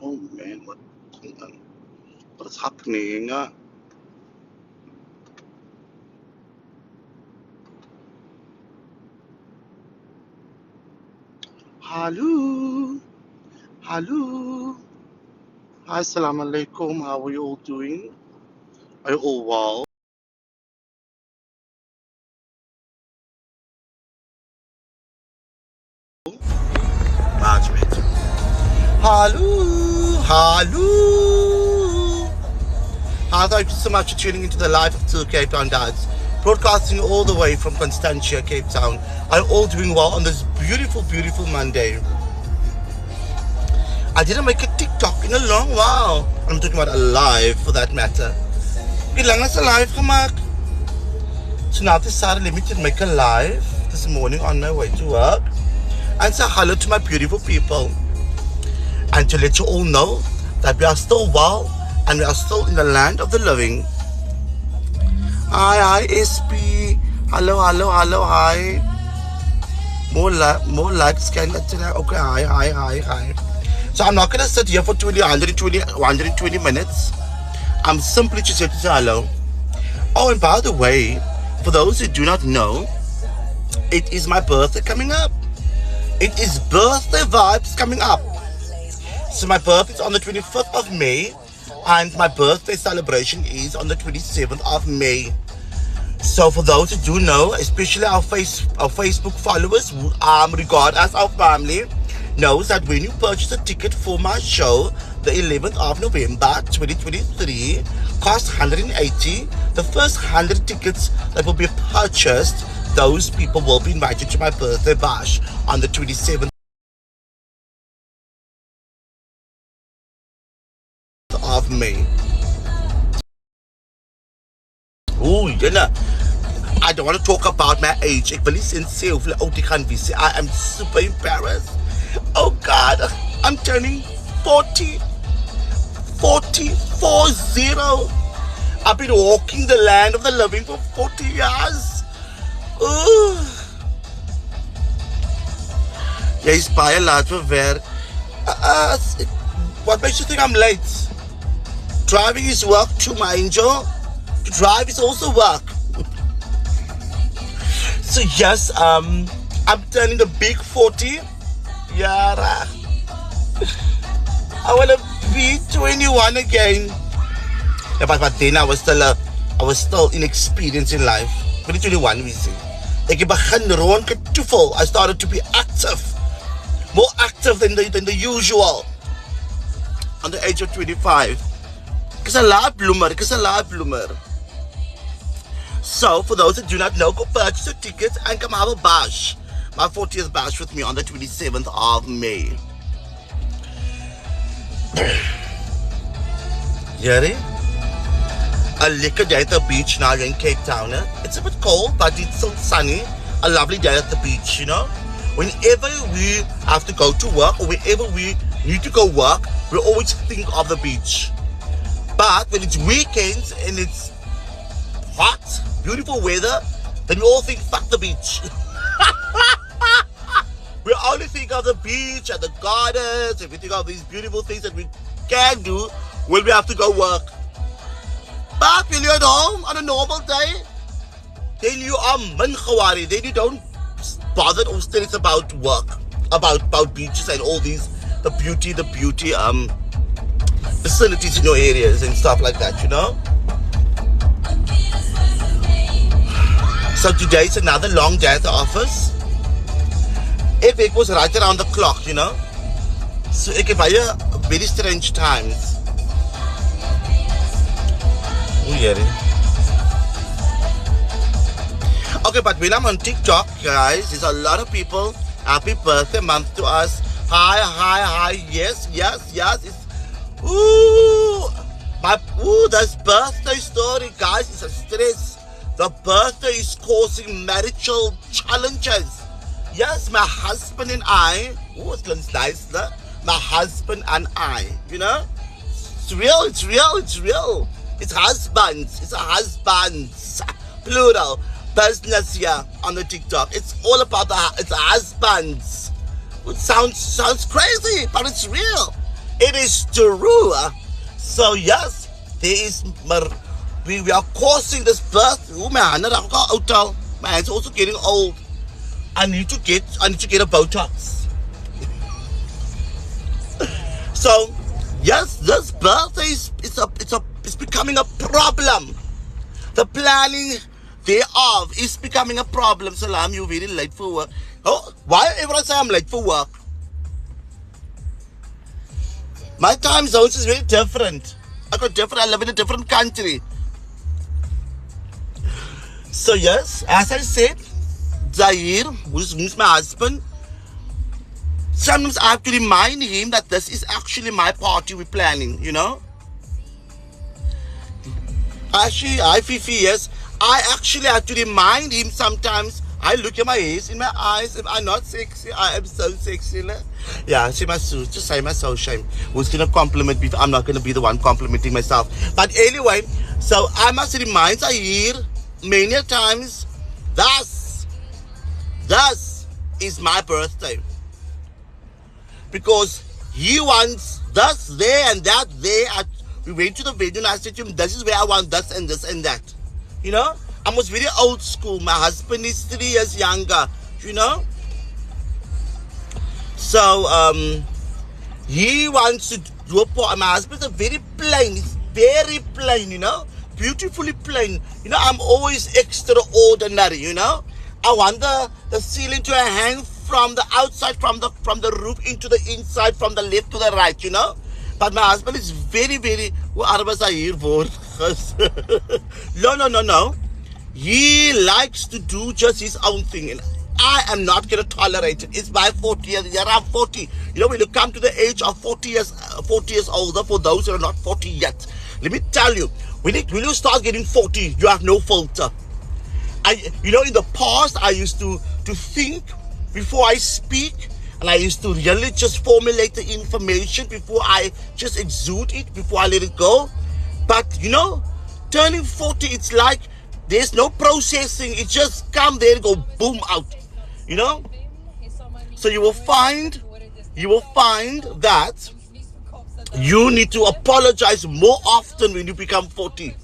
Oh man, what is happening? Hello, hello. Hi, assalamu alaikum. How are you all doing? Are you all well? Margaret. Hello, hello. Hi, thank you so much for tuning into the live of Two Cape Town Dads, broadcasting all the way from Constantia, Cape Town. Are you all doing well on this beautiful, beautiful Monday? I didn't make a TikTok in a long while. I'm talking about a live for that matter. Wie lang is a live gemaakt? So now I decided let me to make a live this morning on my way to work and say hello to my beautiful people and to let you all know that we are still well and we are still in the land of the living. Hi SP. Hello, hello, hello, hi. More likes can today. Okay, hi. So I'm not gonna sit here for 120 minutes. I'm simply just here to say hello. Oh, and by the way, for those who do not know, it is my birthday coming up. It is birthday vibes coming up. So my birthday is on the 25th of May, and my birthday celebration is on the 27th of May. So for those who do know, especially our Facebook followers who regard as our family, knows that when you purchase a ticket for my show, the 11th of November 2023, cost 180. The first 100 tickets that will be purchased, those people will be invited to my birthday bash on the 27th of May. Ooh, I don't want to talk about my age. I am super embarrassed. Oh God, I'm turning 40. I've been walking the land of the living for 40 years. Ooh. Jy is baie laat vir werk. What makes you think I'm late? Driving is work too, my angel. To drive is also work. So yes, I'm turning the big 40. Yeah, I want to be 21 again. Yeah, but then I was still inexperienced in life. 21 we say. I started to be active, more active than the usual. On the age of 25. Because a laat bloomer. So for those that do not know, go purchase your tickets and come have a bash. My 40th bash with me on the 27th of May. Yuri? A lekker day at the beach now in Cape Town. It's a bit cold, but it's still sunny. A lovely day at the beach, you know? Whenever we have to go to work or whenever we need to go work, we always think of the beach. But when it's weekends and it's hot, beautiful weather, then we all think, fuck the beach. We only think of the beach and the gardens, and we think of these beautiful things that we can do when we have to go work. But when you're at home on a normal day, then you are minchawari. Then you don't bother or stress about work, about beaches and all these, the beauty facilities in your areas and stuff like that, you know? So today is another long day at the office. It was right around the clock, you know? So it can be very strange times. Okay, but when I'm on TikTok, guys, there's a lot of people. Happy birthday month to us. Hi. Yes. It's this birthday story, guys, is a stress. The birthday is causing marital challenges. Yes, my husband and I. It's nice, my husband and I. You know, it's real. It's husbands. It's a husbands, plural, business here on the TikTok. It's all about it's husbands. It sounds crazy, but it's real. It is true. So yes, there is. We are causing this birth. Oh man, my hands also getting old. I need to get a Botox. So yes, this birthday is becoming a problem. The planning thereof is becoming a problem. Salam, you're very late for work. Oh, why everyone say I'm late for work? My time zones is very different. I live in a different country. So yes, as I said, Zahir, who's my husband, sometimes I have to remind him that this is actually my party we're planning, you know? Actually, Fifi, yes. I actually have to remind him sometimes. I look at my eyes, in my eyes. If I'm not sexy, I am so sexy. Yeah, she must just say my soul shame. Who's going to compliment me? I'm not going to be the one complimenting myself. But anyway, so I must remind Zahir many times, thus is my birthday. Because he wants this there and that there. We went to the venue and I said to him, this is where I want this and that. You know? I was very old school. My husband is 3 years younger. You know? So, he wants to do a part. My husband's very plain. He's very plain, you know? Beautifully plain. You know, I'm always extraordinary, you know? I want the ceiling to hang from the outside, from the roof into the inside, from the left to the right, you know? But my husband is very, very... No. He likes to do just his own thing. And I am not going to tolerate it. It's my 40th year. I'm 40. You know, when you come to the age of 40 years older, for those who are not 40 yet, let me tell you, when you start getting 40, you have no filter. You know, in the past, I used to think before I speak. And I used to really just formulate the information before I just exude it, before I let it go. But, you know, turning 40, it's like there's no processing. It just come there and go boom out, you know. So you will find that you need to apologize more often when you become 40.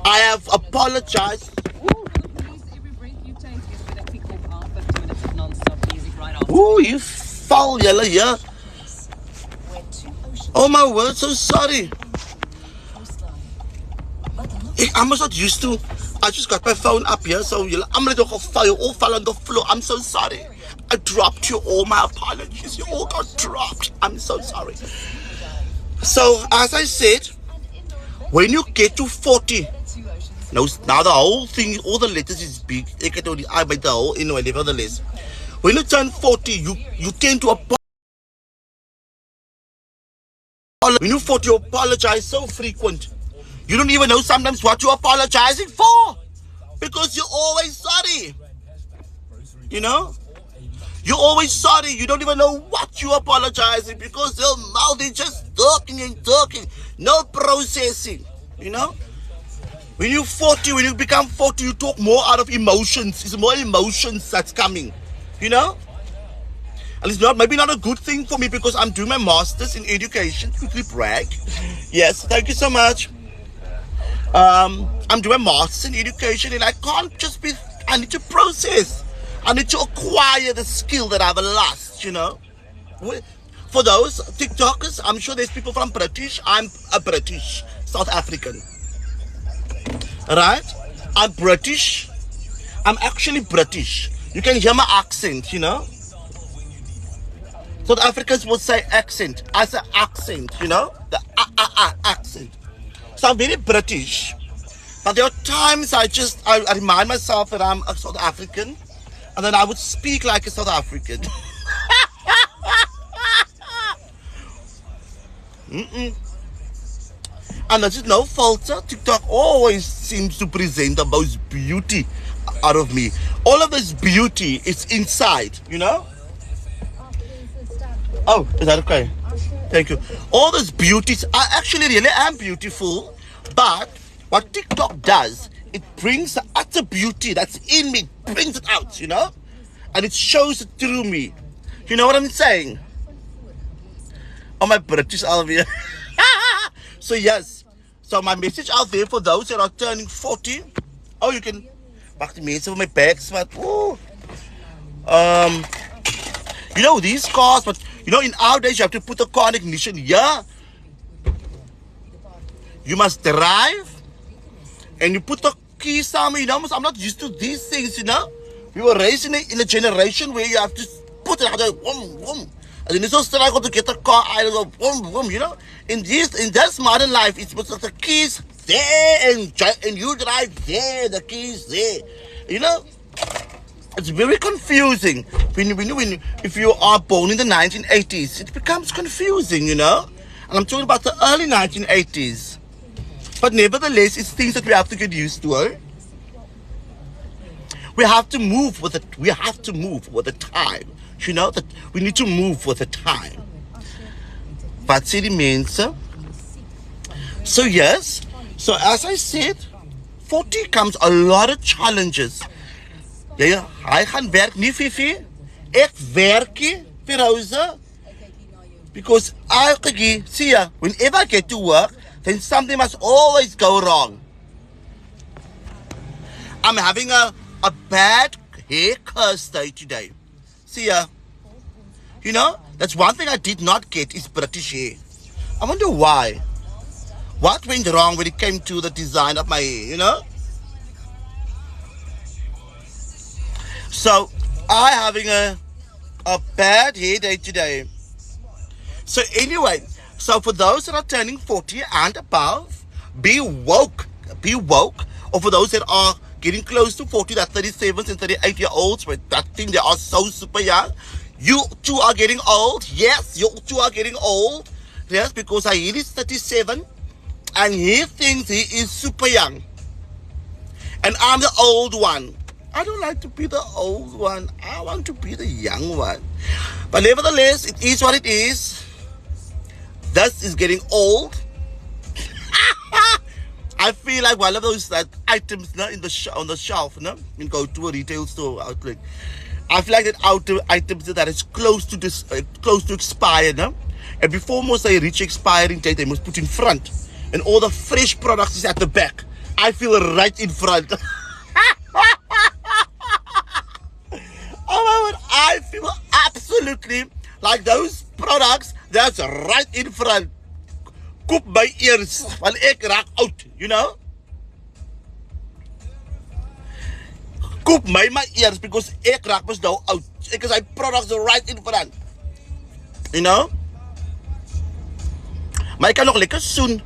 I have apologized. Ooh, you foul yellow, yeah. Oh my word, so sorry. I'm not used to. I just got my phone up here, so I'm gonna go fire all fall on the floor. I'm so sorry. I dropped you all. My apologies. You all got dropped. I'm so sorry. So as I said, when you get to 40, now the whole thing, all the letters is big. I made the whole in nevertheless. When you turn 40, you tend to apologize. When you're 40, you apologize so frequent. You don't even know sometimes what you're apologizing for. Because you're always sorry. You know? You're always sorry. You don't even know what you're apologizing because your mouth is just talking and talking. No processing. You know? When you're 40, when you become 40, you talk more out of emotions. It's more emotions that's coming. You know? And it's maybe not a good thing for me because I'm doing my master's in education. Quickly brag. Yes, thank you so much. I'm doing my master's in education and I can't just be, I need to process. I need to acquire the skill that I've lost, you know. For those TikTokers, I'm sure there's people from British. I'm a British, South African. Right? I'm British. I'm actually British. You can hear my accent, you know. South Africans will say accent. I say accent, you know. The accent. So I'm very British. But there are times I remind myself that I'm a South African. And then I would speak like a South African. And there's just no filter. TikTok always seems to present the most beauty out of me. All of this beauty is inside, you know? Oh, is that okay? Thank you. All this beauty, I actually really am beautiful. But what TikTok does, it brings the utter beauty that's in me, brings it out, you know? And it shows it through me. You know what I'm saying? Oh, my British Alvia. So yes. So my message out there for those that are turning 40. Oh, you can back to me. So my bags, but um, these cars, but in our days you have to put the car in ignition. Yeah, you must drive and you put the keys somewhere. I'm not used to these things. We were raised in a generation where you have to put it out there, boom, boom. And then it's so struggle to get the car out of the boom, boom. In this modern life, it's put the keys there and you drive there, the keys there. It's very confusing if you are born in the 1980s. It becomes confusing, and I'm talking about the early 1980s. But nevertheless, it's things that we have to get used to. We have to move with it. We have to move with the time. That we need to move with the time. But city means. So yes. So as I said, 40 comes a lot of challenges. Ja, hy gaan werk nie Fifi. Ek werkie vir Rosa. Because see ya, whenever I get to work, then something must always go wrong. I'm having a bad hair curse day today. See ya. That's one thing I did not get is British hair. I wonder why. What went wrong when it came to the design of my hair, So, I having a bad hair day today. So anyway, so for those that are turning 40 and above, be woke. Be woke. Or for those that are getting close to 40, that 37s and 38-year-olds, but that think they are so super young. You two are getting old. Yes, you two are getting old. Yes, because he is 37 and he thinks he is super young. And I'm the old one. I don't like to be the old one. I want to be the young one. But nevertheless, it is what it is. This is getting old. I feel like one of those items in on the shelf. You go to a retail store outlet. I feel like that items that is close to expire. And before most they reach expiring date, they must put in front. And all the fresh products is at the back. I feel right in front. Oh my God, I feel absolutely like those products that's right in front. Koop my ears, want ek raak oud, Koop my ears because ek raak mos nou oud. Because my products are right in front. Maar ek kan nog lekker soon.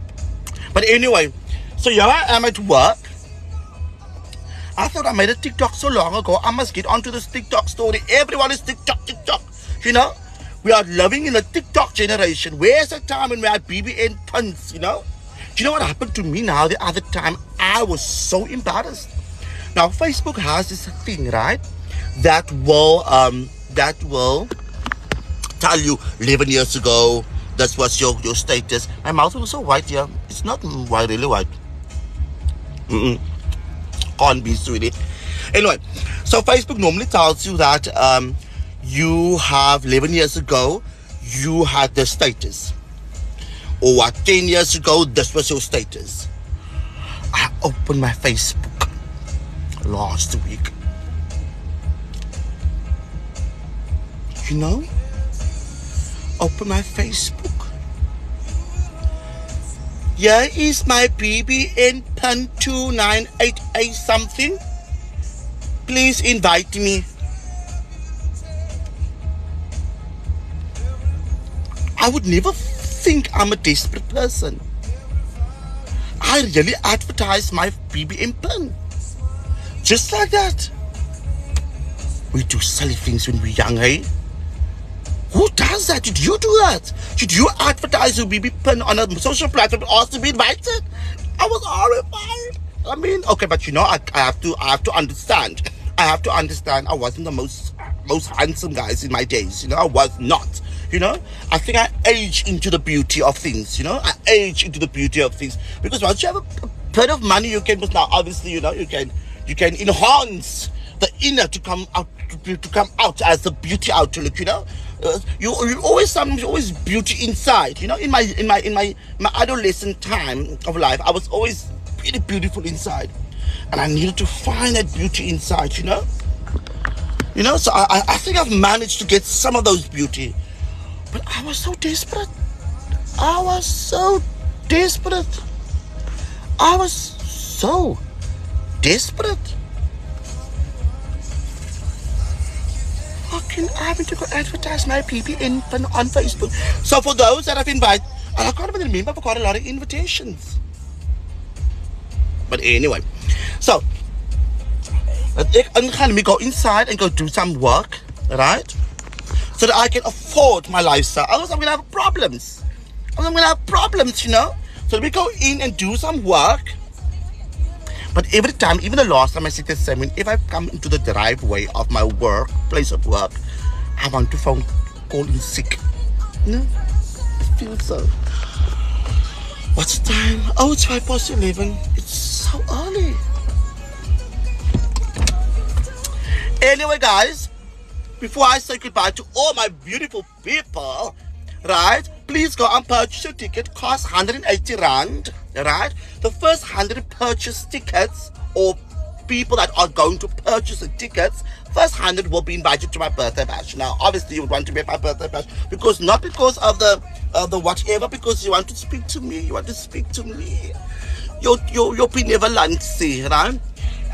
But anyway, so here I am at work. I thought I made a TikTok so long ago. I must get onto this TikTok story. Everyone is TikTok. We are living in a TikTok generation. Where's the time when we had BBN puns, Do you know what happened to me now the other time? I was so embarrassed. Now, Facebook has this thing, right? That will tell you 11 years ago, that was your status. My mouth was so white here. It's not white, really white. Can't be sweetie. Anyway, so Facebook normally tells you that you have 11 years ago, you had the status. Or what, 10 years ago, this was your status. I opened my Facebook last week. Open my Facebook. Here is my BBN PIN 298A something. Please invite me. I would never think I'm a desperate person. I really advertise my BBN PIN. Just like that. We do silly things when we're young, eh? Who does that? Did you do that? Did you advertise your BB PIN on a social platform and ask to be invited? I was horrified. I mean, okay, but I have to understand. I have to understand. I wasn't the most handsome guys in my days. I was not. I think I age into the beauty of things. I age into the beauty of things because once you have a bit of money, you can. Now, obviously, you can enhance the inner to come out as the beauty outlook. You always beauty inside. You know, in my adolescent time of life, I was always really beautiful inside, and I needed to find that beauty inside. So I think I've managed to get some of those beauty, but I was so desperate. I was so desperate. Fucking having to go advertise my PP on Facebook. So for those that I've invited, and I can't even remember, I've got a lot of invitations. But anyway, so let me go inside and go do some work, right? So that I can afford my lifestyle. Otherwise, I'm gonna have problems. So let me go in and do some work. But every time, even the last time I sit there saying, if I come into the driveway of my place of work, I want to call in sick. It feels so. What's the time? Oh, it's 11:05. It's so early. Anyway, guys, before I say goodbye to all my beautiful people, right? Please go and purchase your ticket. Costs 180 rand, right? The first 100 purchase tickets, or people that are going to purchase the tickets, first 100 will be invited to my birthday bash. Now, obviously, you would want to be at my birthday bash not because of the whatever, because you want to speak to me. Your benevolency, right?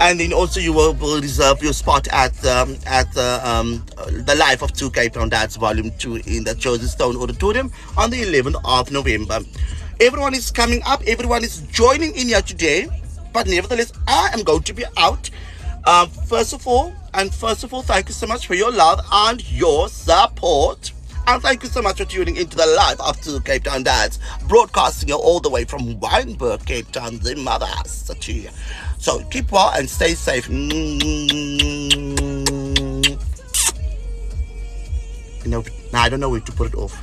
And then also you will reserve your spot at the Life of Two Cape Town Dads Volume 2 in the Chosen Stone Auditorium on the 11th of November. Everyone is coming up. Everyone is joining in here today. But nevertheless, I am going to be out. First of all, thank you so much for your love and your support. And thank you so much for tuning into the Life of Two Cape Town Dads, broadcasting all the way from Wynberg, Cape Town, the mother city. So keep well and stay safe. Now I don't know where to put it off.